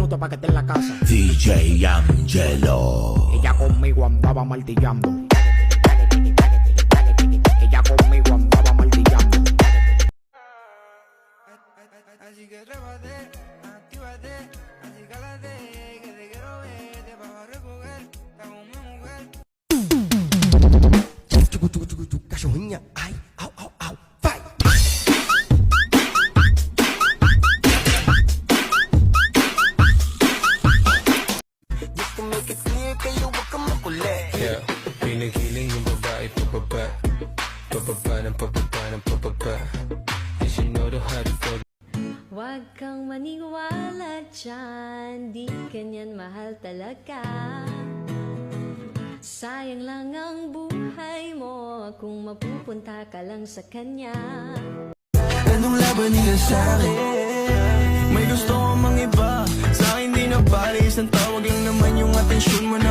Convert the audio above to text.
minutos para que esté en la casa. DJ Angelo. Ella conmigo andaba martillando. Ella conmigo andaba martillando. Así que trépate, actívate, así cálate, que te quiero ver, te vas a recoger, está con mi mujer. Cachorrinha, ai, au, au, au, vai! Just to make it clear, kayo wag kang makulit. Yeah, pinigiling yung babae pababa. Pababa ng pababa ng pababa. Did you know the how to go? Huwag kang maniwala dyan, di kanyan mahal talaga. Sayang lang ang buhay mo kung mapupunta ka lang sa kanya. Anong laban nila sa'kin? May gusto ko mang iba, sa'kin di na bali, isang tawag lang naman yung atensyon mo na